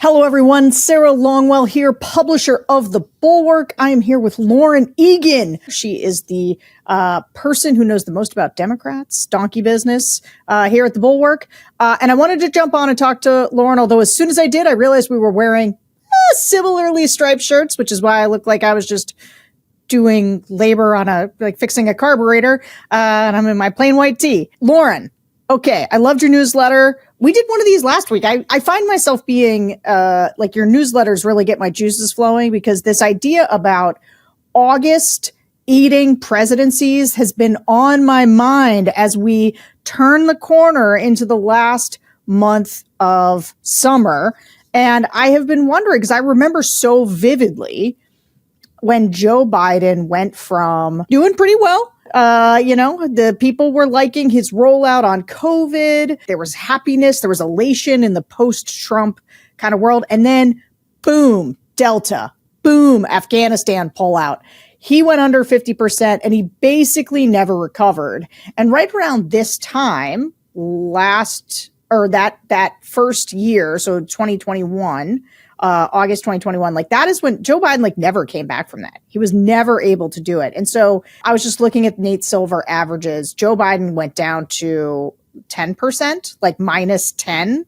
Hello, everyone. Sarah Longwell here, publisher of The Bulwark. I am here with Lauren Egan. She is the person who knows the most about Democrats, donkey business, here at The Bulwark. And I wanted to jump on and talk to Lauren, although as soon as I did, I realized we were wearing similarly striped shirts, which is why I looked like I was just doing labor on fixing a carburetor. And I'm in my plain white tee. Lauren, okay, I loved your newsletter. We did one of these last week. I find myself being your newsletters really get my juices flowing, because this idea about August eating presidencies has been on my mind as we turn the corner into the last month of summer. And I have been wondering, because I remember so vividly when Joe Biden went from doing pretty well. The people were liking his rollout on COVID. There was happiness. There was elation in the post-Trump kind of world. And then boom, Delta, boom, Afghanistan pullout. He went under 50% and he basically never recovered. And right around this time that first year, so 2021, August 2021, that is when Joe Biden never came back from that. He was never able to do it. And so I was just looking at Nate Silver averages. Joe Biden went down to 10%, minus 10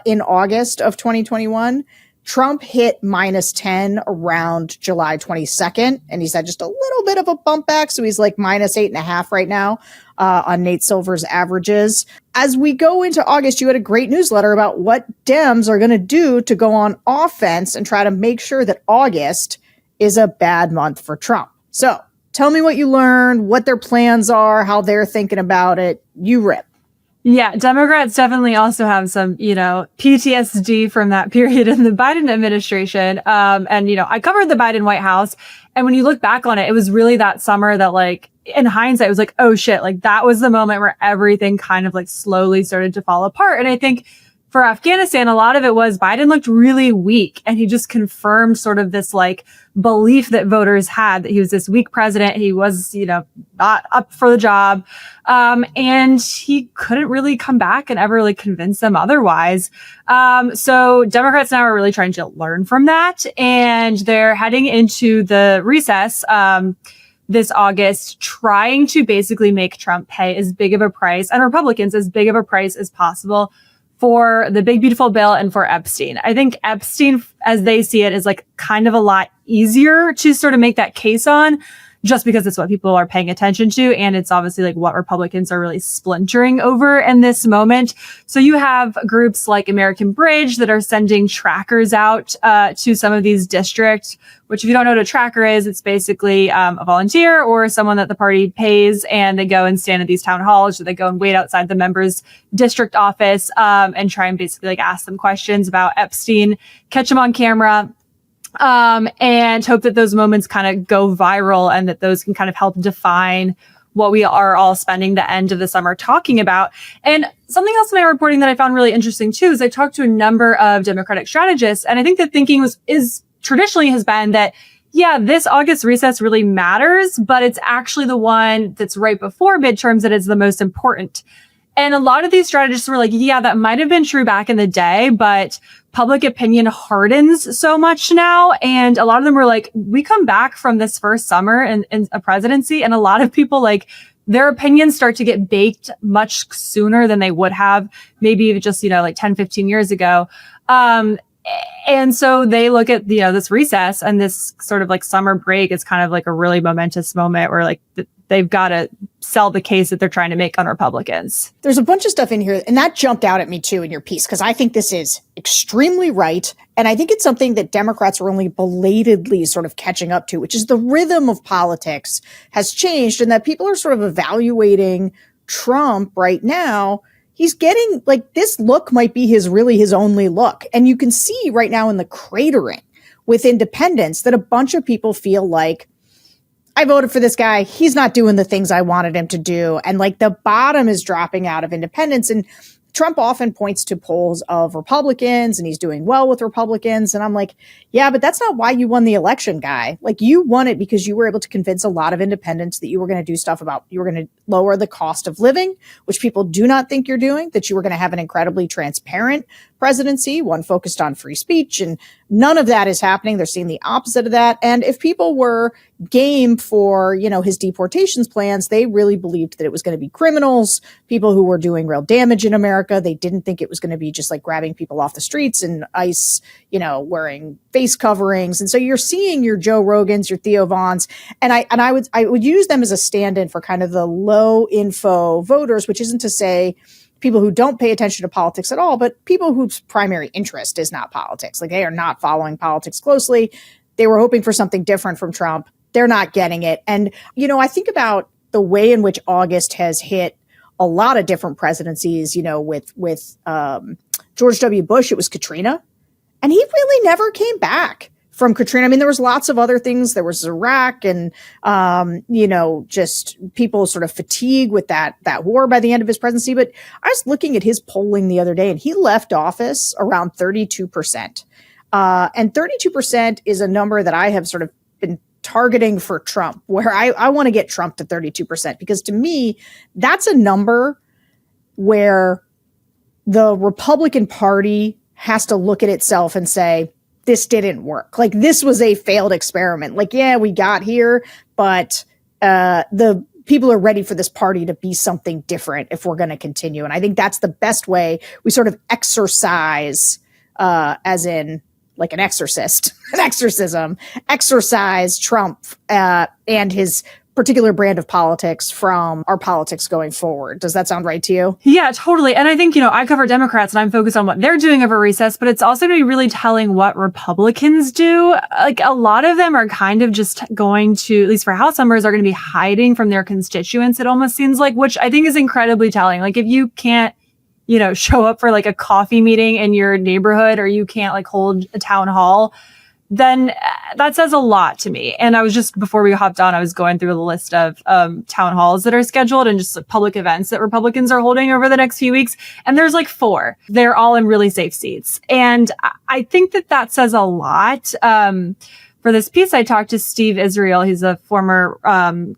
in August of 2021. Trump hit minus 10 around July 22nd. And he's had just a little bit of a bump back. So he's minus 8.5 right now on Nate Silver's averages. As we go into August, you had a great newsletter about what Dems are going to do to go on offense and try to make sure that August is a bad month for Trump. So tell me what you learned, what their plans are, how they're thinking about it. You rip. Yeah, Democrats definitely also have some, PTSD from that period in the Biden administration. I covered the Biden White House. And when you look back on it, it was really that summer that in hindsight, it was oh shit, that was the moment where everything kind of slowly started to fall apart. And I think for Afghanistan, a lot of it was Biden looked really weak, and he just confirmed sort of this belief that voters had that he was this weak president. He was, not up for the job. And he couldn't really come back and ever convince them otherwise. So Democrats now are really trying to learn from that, and they're heading into the recess, this August, trying to basically make Trump pay as big of a price, and Republicans as big of a price as possible, for the big, beautiful bill and for Epstein. I think Epstein, as they see it, is kind of a lot easier to sort of make that case on, just because it's what people are paying attention to. And it's obviously what Republicans are really splintering over in this moment. So you have groups like American Bridge that are sending trackers out to some of these districts, which if you don't know what a tracker is, it's basically a volunteer or someone that the party pays, and they go and stand at these town halls, or they go and wait outside the member's district office and try and basically ask them questions about Epstein, catch them on camera, and hope that those moments kind of go viral, and that those can kind of help define what we are all spending the end of the summer talking about. And something else in my reporting that I found really interesting too is I talked to a number of Democratic strategists, and I think the thinking traditionally has been that, yeah, this August recess really matters, but it's actually the one that's right before midterms that is the most important. And a lot of these strategists were yeah, that might have been true back in the day, but public opinion hardens so much now. And a lot of them were we come back from this first summer in a presidency, and a lot of people their opinions start to get baked much sooner than they would have maybe just, 10, 15 years ago. And so they look at, this recess and this sort of summer break is kind of a really momentous moment where they've got to sell the case that they're trying to make on Republicans. There's a bunch of stuff in here, and that jumped out at me too in your piece, because I think this is extremely right. And I think it's something that Democrats are only belatedly sort of catching up to, which is the rhythm of politics has changed, and that people are sort of evaluating Trump right now. He's getting this look might be his only look. And you can see right now in the cratering with independents that a bunch of people feel I voted for this guy. He's not doing the things I wanted him to do. And the bottom is dropping out of independents. And Trump often points to polls of Republicans and he's doing well with Republicans. And I'm yeah, but that's not why you won the election, guy. You won it because you were able to convince a lot of independents that you were going to do stuff about, you were going to lower the cost of living, which people do not think you're doing, that you were going to have an incredibly transparent presidency, one focused on free speech, and none of that is happening. They're seeing the opposite of that. And if people were game for, his deportations plans, they really believed that it was going to be criminals, people who were doing real damage in America. They didn't think it was going to be just like grabbing people off the streets and ICE, wearing face coverings. And so you're seeing your Joe Rogans, your Theo Vaughns, and I would use them as a stand-in for kind of the low info voters, which isn't to say people who don't pay attention to politics at all, but people whose primary interest is not politics. Like, they are not following politics closely. They were hoping for something different from Trump. They're not getting it. And, I think about the way in which August has hit a lot of different presidencies, with George W. Bush, it was Katrina, and he really never came back from Katrina. I mean, there was lots of other things. There was Iraq and, just people sort of fatigue with that war by the end of his presidency. But I was looking at his polling the other day, and he left office around 32%. And 32% is a number that I have sort of been targeting for Trump, where I want to get Trump to 32%, because to me, that's a number where the Republican Party has to look at itself and say, this didn't work. Like, this was a failed experiment. Like, yeah, we got here, but the people are ready for this party to be something different if we're going to continue. And I think that's the best way we sort of exercise, as in like an exorcist, an exorcism, exorcise Trump and his particular brand of politics from our politics going forward. Does that sound right to you? Yeah, totally. And I think, I cover Democrats and I'm focused on what they're doing over recess, but it's also going to be really telling what Republicans do. Like, a lot of them are kind of just going to, at least for House members, are going to be hiding from their constituents, it almost seems like, which I think is incredibly telling. Like, if you can't, show up for like a coffee meeting in your neighborhood, or you can't like hold a town hall, then that says a lot to me. And I was just, before we hopped on, I was going through the list of town halls that are scheduled and just public events that Republicans are holding over the next few weeks. And there's like 4. They're all in really safe seats. And I think that says a lot. For this piece, I talked to Steve Israel. He's a former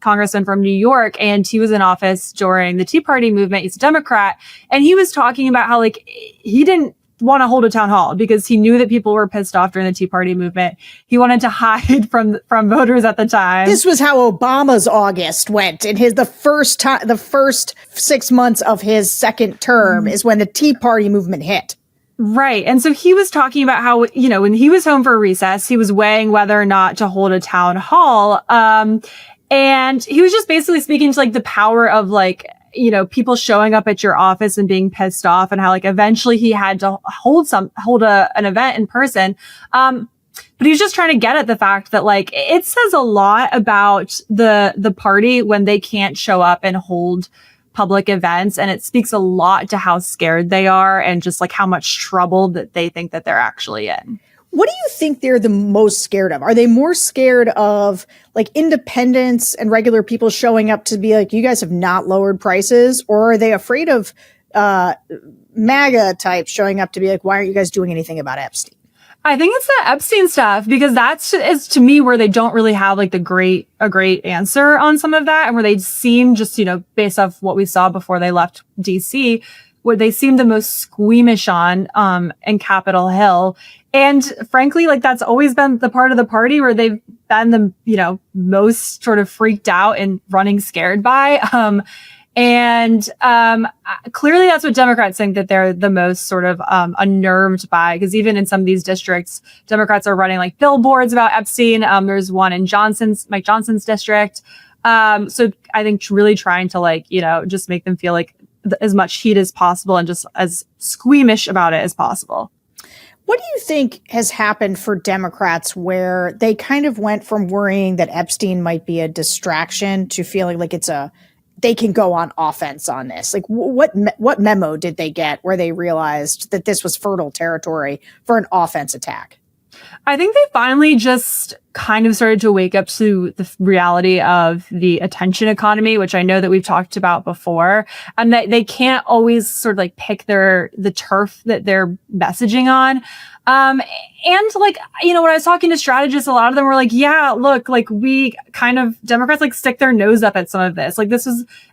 congressman from New York, and he was in office during the Tea Party movement. He's a Democrat. And he was talking about how he didn't want to hold a town hall because he knew that people were pissed off during the Tea Party movement. He wanted to hide from voters at the time. This was how Obama's August went in the first 6 months of his second term is when the Tea Party movement hit. Right. And so he was talking about how, when he was home for recess, he was weighing whether or not to hold a town hall. And he was just basically speaking to the power of people showing up at your office and being pissed off, and how eventually he had to hold an event in person. But he was just trying to get at the fact that it says a lot about the party when they can't show up and hold public events. And it speaks a lot to how scared they are and just how much trouble that they think that they're actually in. What do you think they're the most scared of? Are they more scared of independents and regular people showing up to be you guys have not lowered prices? Or are they afraid of MAGA types showing up to be why aren't you guys doing anything about Epstein? I think it's the Epstein stuff, because is to me where they don't really have a great answer on some of that, and where they seem just, based off what we saw before they left DC, where they seem the most squeamish on in Capitol Hill. And frankly, that's always been the part of the party where they've been the, most sort of freaked out and running scared by. Clearly that's what Democrats think that they're the most sort of unnerved by, because even in some of these districts, Democrats are running billboards about Epstein. There's one in Mike Johnson's district. So I think really trying to just make them feel as much heat as possible and just as squeamish about it as possible. What do you think has happened for Democrats where they kind of went from worrying that Epstein might be a distraction to feeling they can go on offense on this? What memo did they get where they realized that this was fertile territory for an offense attack? I think they finally just kind of started to wake up to the reality of the attention economy, which I know that we've talked about before, and that they can't always sort of pick the turf that they're messaging on. And when I was talking to strategists, a lot of them were yeah, look, we kind of, Democrats stick their nose up at some of this.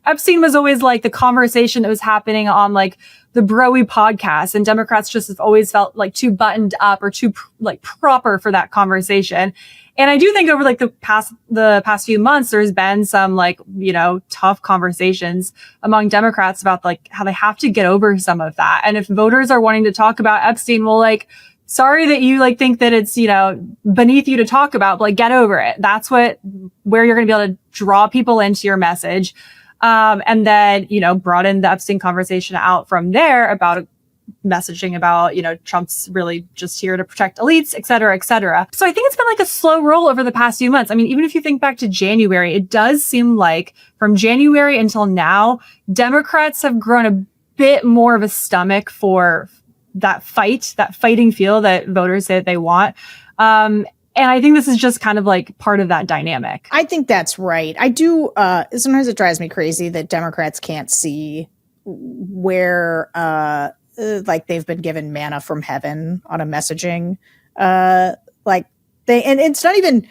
Epstein was always the conversation that was happening on the bro-y podcast, and Democrats just have always felt like too buttoned up or too like proper for that conversation. And I do think over like the past few months, there's been some like, tough conversations among Democrats about like how they have to get over some of that. And if voters are wanting to talk about Epstein, well, like, sorry that you like think that it's, beneath you to talk about, but like get over it. That's where you're going to be able to draw people into your message. And then, broaden the Epstein conversation out from there about messaging about, Trump's really just here to protect elites, et cetera, et cetera. So I think it's been like a slow roll over the past few months. I mean, even if you think back to January, it does seem like from January until now, Democrats have grown a bit more of a stomach for that fighting feel that voters say that they want. And I think this is just kind of like part of that dynamic. I think that's right. I do. Sometimes it drives me crazy that Democrats can't see where, like they've been given manna from heaven on a messaging. And it's not even,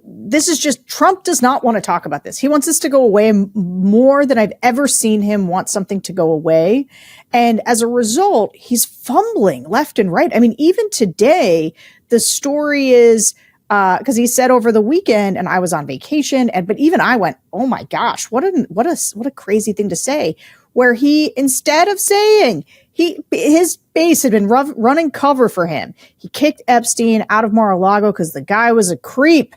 this is just, Trump does not want to talk about this. He wants this to go away more than I've ever seen him want something to go away. And as a result, he's fumbling left and right. I mean, even today, the story is, because he said over the weekend, and I was on vacation, but even I went, oh my gosh, what a crazy thing to say, where he, instead of saying, his base had been running cover for him. He kicked Epstein out of Mar-a-Lago because the guy was a creep.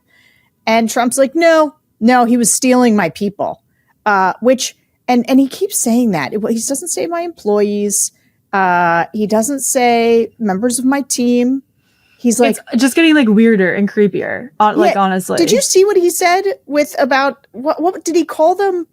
And Trump's like, no, he was stealing my people, and he keeps saying that. He doesn't say my employees. He doesn't say members of my team. He's like, it's just getting like weirder and creepier. Honestly, did you see what he said about what did he call them?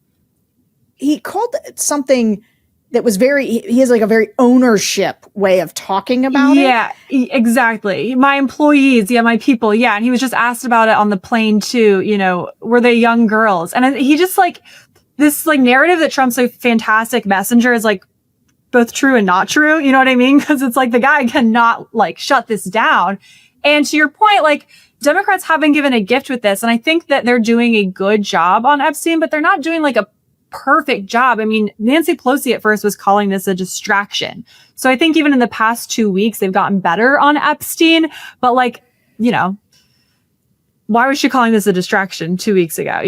He called it something that was he has like a very ownership way of talking about it. Yeah, exactly. My employees. Yeah, my people. Yeah. And he was just asked about it on the plane too. Were they young girls? And he just like this like narrative that Trump's a fantastic messenger is like both true and not true. You know what I mean? Because it's like the guy cannot like shut this down. And to your point, like Democrats have been given a gift with this. And I think that they're doing a good job on Epstein, but they're not doing like a perfect job. I mean, Nancy Pelosi at first was calling this a distraction. So I think even in the past 2 weeks, they've gotten better on Epstein. But like, why was she calling this a distraction 2 weeks ago?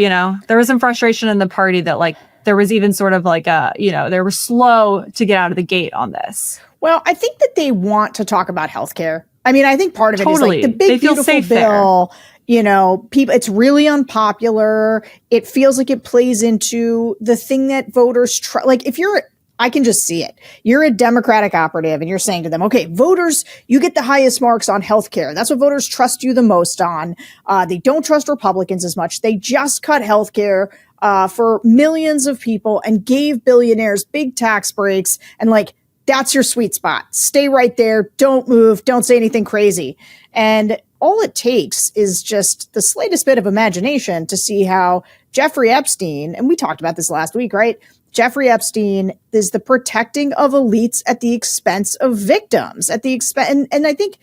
There was some frustration in the party that like there was even sort of like they were slow to get out of the gate on this. Well, I think that they want to talk about healthcare. I mean, I think part of it is like the big, they feel beautiful safe bill. People, it's really unpopular. It feels like it plays into the thing that voters like I can just see it. You're a Democratic operative and you're saying to them, okay, voters, you get the highest marks on healthcare. That's what voters trust you the most on. They don't trust Republicans as much. They just cut healthcare for millions of people and gave billionaires big tax breaks. And like, that's your sweet spot. Stay right there. Don't move. Don't say anything crazy. And all it takes is just the slightest bit of imagination to see how Jeffrey Epstein, and we talked about this last week, right? Jeffrey Epstein is the protecting of elites at the expense of victims, and I think,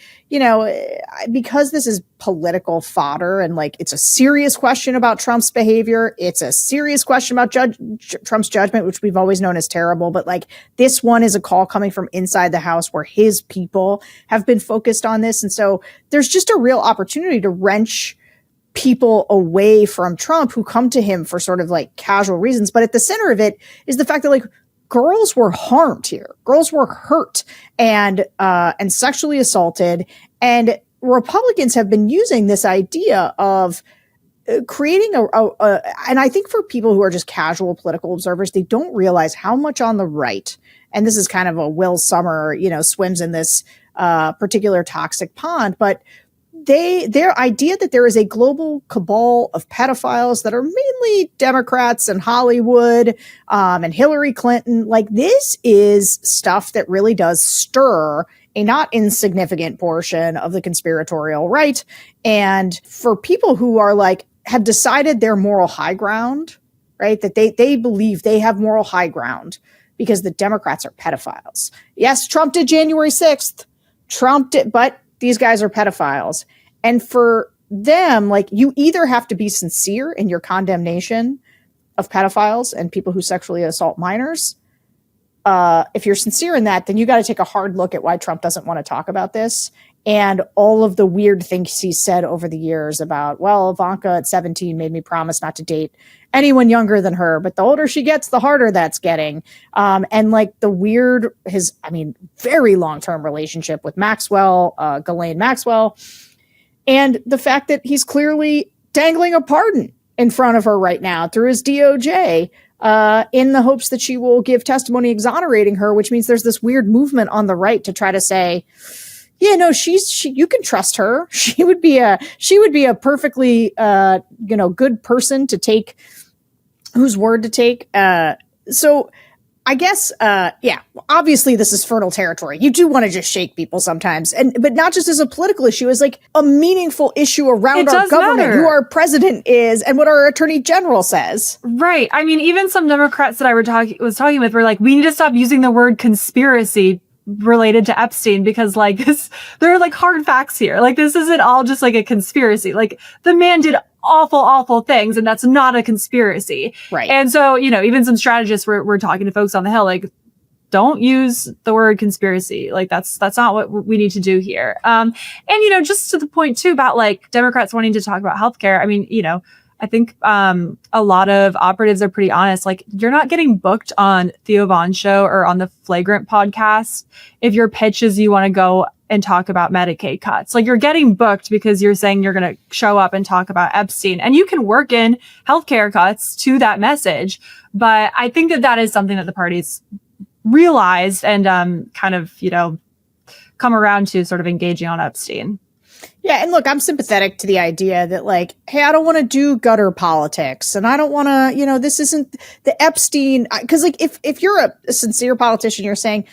because this is political fodder and like it's a serious question about Trump's behavior, it's a serious question about Trump's judgment, which we've always known as terrible. But like this one is a call coming from inside the House where his people have been focused on this. And so there's just a real opportunity to wrench people away from Trump who come to him for sort of like casual reasons. But at the center of it is the fact that like girls were harmed here. Girls were hurt and sexually assaulted. And Republicans have been using this idea of creating and I think for people who are just casual political observers, they don't realize how much on the right, and this is kind of a Will Sommer, swims in this particular toxic pond, but their idea that there is a global cabal of pedophiles that are mainly Democrats and Hollywood and Hillary Clinton, like this is stuff that really does stir a not insignificant portion of the conspiratorial right. And for people who are like, have decided their moral high ground, right? That they believe they have moral high ground because the Democrats are pedophiles. Yes, Trump did January 6th. Trump did, but these guys are pedophiles. And for them, like you either have to be sincere in your condemnation of pedophiles and people who sexually assault minors, if you're sincere in that, then you got to take a hard look at why Trump doesn't want to talk about this and all of the weird things he said over the years about, well, Ivanka at 17 made me promise not to date anyone younger than her, but the older she gets, the harder that's getting. And like very long-term relationship with Maxwell, Ghislaine Maxwell, and the fact that he's clearly dangling a pardon in front of her right now through his DOJ, in the hopes that she will give testimony exonerating her, which means there's this weird movement on the right to try to say, yeah, no, you can trust her. She would be a perfectly, good person to take, whose word to take. So I guess, obviously this is fertile territory. You do want to just shake people sometimes, but not just as a political issue, as like a meaningful issue around our government, who our president is, and what our attorney general says. Right. I mean, even some Democrats that I was talking with were like, we need to stop using the word conspiracy related to Epstein, because like there are like hard facts here. Like this isn't all just like a conspiracy. Like the man did awful things, and that's not a conspiracy. Right. And so, even some strategists were talking to folks on the Hill, like, don't use the word conspiracy. Like that's not what we need to do here. And just to the point too about like Democrats wanting to talk about healthcare. I mean, I think a lot of operatives are pretty honest. Like, you're not getting booked on Theo Von's show or on the Flagrant podcast if your pitch is you want to go and talk about Medicaid cuts. Like, you're getting booked because you're saying you're going to show up and talk about Epstein. And you can work in healthcare cuts to that message. But I think that is something that the parties realized and kind of, come around to sort of engaging on Epstein. Yeah, and look, I'm sympathetic to the idea that like, hey, I don't want to do gutter politics, and I don't want to, this isn't the Epstein, because like if you're a sincere politician, you're saying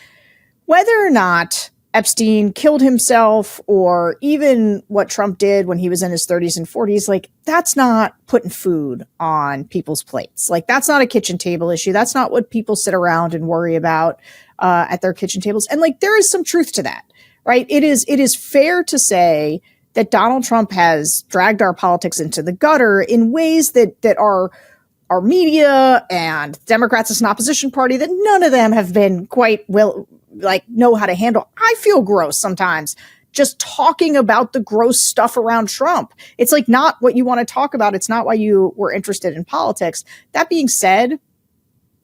whether or not Epstein killed himself or even what Trump did when he was in his 30s and 40s, like that's not putting food on people's plates. Like that's not a kitchen table issue. That's not what people sit around and worry about at their kitchen tables. And like there is some truth to that. Right. It is fair to say that Donald Trump has dragged our politics into the gutter in ways that our media and Democrats as an opposition party, that none of them have been quite know how to handle. I feel gross sometimes just talking about the gross stuff around Trump. It's like not what you want to talk about. It's not why you were interested in politics. That being said,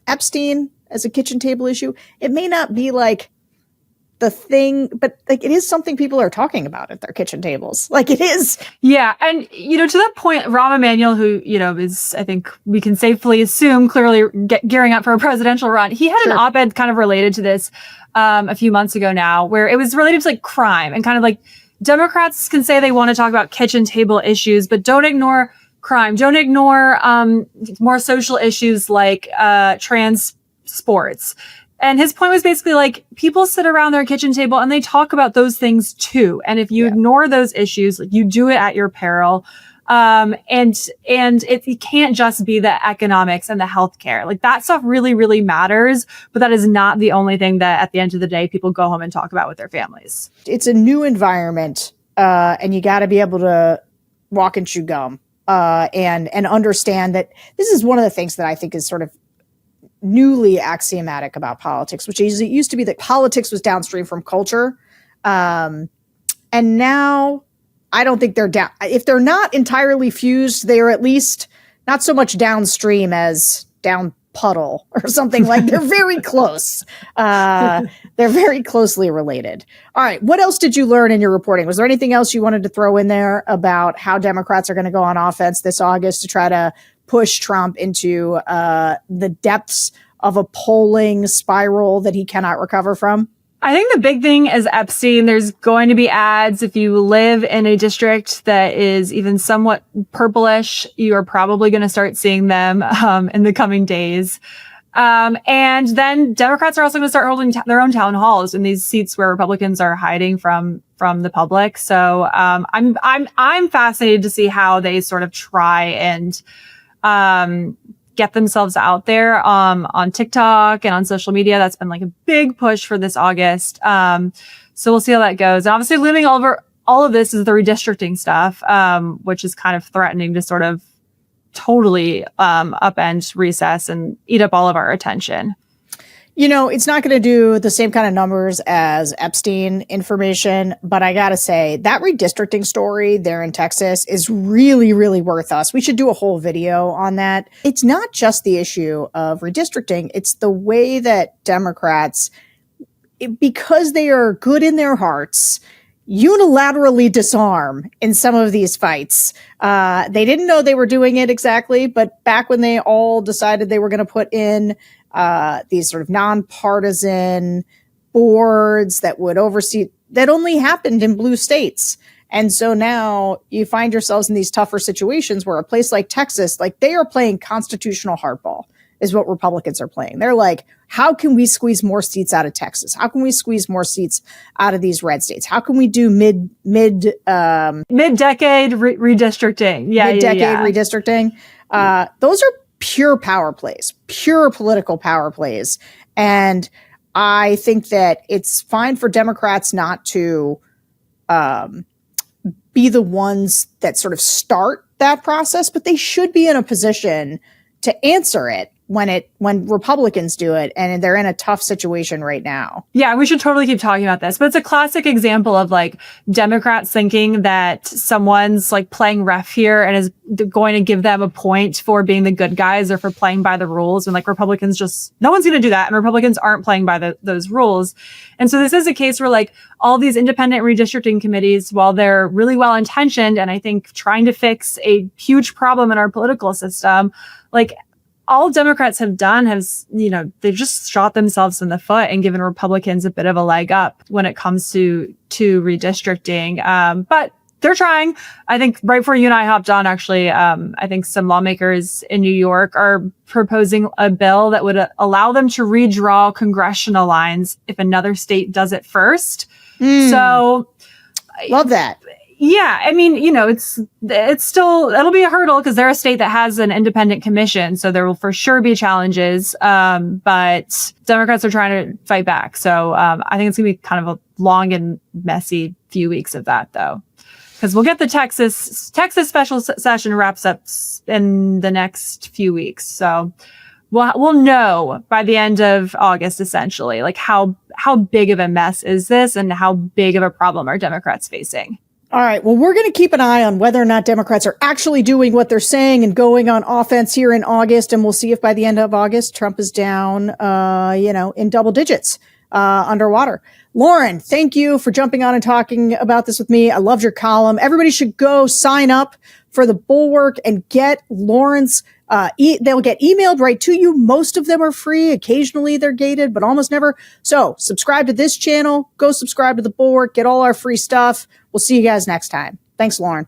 Epstein as a kitchen table issue, it may not be like the thing, but like it is something people are talking about at their kitchen tables. Like it is. Yeah. And, to that point, Rahm Emanuel, who, is, I think we can safely assume, clearly gearing up for a presidential run. He had an op-ed kind of related to this a few months ago now, where it was related to like crime and kind of like Democrats can say they want to talk about kitchen table issues, but don't ignore crime. Don't ignore more social issues like trans sports. And his point was basically like, people sit around their kitchen table and they talk about those things too. And if you ignore those issues, like, you do it at your peril. And it can't just be the economics and the healthcare. Like that stuff really, really matters, but that is not the only thing that at the end of the day, people go home and talk about with their families. It's a new environment, and you got to be able to walk and chew gum, and understand that this is one of the things that I think is sort of newly axiomatic about politics, which is it used to be that politics was downstream from culture. And now I don't think they're down. If they're not entirely fused, they are at least not so much downstream as down puddle or something. Like they're very close. They're very closely related. All right. What else did you learn in your reporting? Was there anything else you wanted to throw in there about how Democrats are going to go on offense this August to try to push Trump into the depths of a polling spiral that he cannot recover from? I think the big thing is Epstein. There's going to be ads. If you live in a district that is even somewhat purplish, you are probably going to start seeing them in the coming days. And then Democrats are also going to start holding their own town halls in these seats where Republicans are hiding from the public. So I'm fascinated to see how they sort of try and get themselves out there on TikTok and on social media. That's been like a big push for this August. So we'll see how that goes. And obviously looming over all of this is the redistricting stuff, which is kind of threatening to sort of totally upend recess and eat up all of our attention. It's not going to do the same kind of numbers as Epstein information, but I got to say that redistricting story there in Texas is really, really worth us. We should do a whole video on that. It's not just the issue of redistricting. It's the way that Democrats, because they are good in their hearts, unilaterally disarm in some of these fights. They didn't know they were doing it exactly, but back when they all decided they were going to put in these sort of nonpartisan boards that would oversee, that only happened in blue states. And so now you find yourselves in these tougher situations where a place like Texas, like they are playing constitutional hardball is what Republicans are playing. They're like, how can we squeeze more seats out of Texas? How can we squeeze more seats out of these red states? How can we do mid-decade redistricting? Mid-decade redistricting. Those are pure power plays, pure political power plays. And I think that it's fine for Democrats not to be the ones that sort of start that process, but they should be in a position to answer it when Republicans do it, and they're in a tough situation right now. Yeah, we should totally keep talking about this, but it's a classic example of like Democrats thinking that someone's like playing ref here and is going to give them a point for being the good guys or for playing by the rules, when like Republicans no one's going to do that, and Republicans aren't playing by those rules. And so this is a case where like all these independent redistricting committees, while they're really well intentioned and I think trying to fix a huge problem in our political system, like all Democrats have done they've just shot themselves in the foot and given Republicans a bit of a leg up when it comes to redistricting. But they're trying. I think right before you and I hopped on, actually, I think some lawmakers in New York are proposing a bill that would allow them to redraw congressional lines if another state does it first. So love that. Yeah, I mean, it's still, it'll be a hurdle because they're a state that has an independent commission. So there will for sure be challenges. But Democrats are trying to fight back. So I think it's going to be kind of a long and messy few weeks of that, though, because we'll get the Texas special session wraps up in the next few weeks. So we'll know by the end of August, essentially, like how big of a mess is this and how big of a problem are Democrats facing. All right. Well, we're going to keep an eye on whether or not Democrats are actually doing what they're saying and going on offense here in August. And we'll see if by the end of August, Trump is down, in double digits, underwater. Lauren, thank you for jumping on and talking about this with me. I loved your column. Everybody should go sign up for the Bulwark and get Lauren's they'll get emailed right to you. Most of them are free. Occasionally they're gated, but almost never. So subscribe to this channel, go subscribe to the Bulwark, get all our free stuff. We'll see you guys next time. Thanks, Lauren.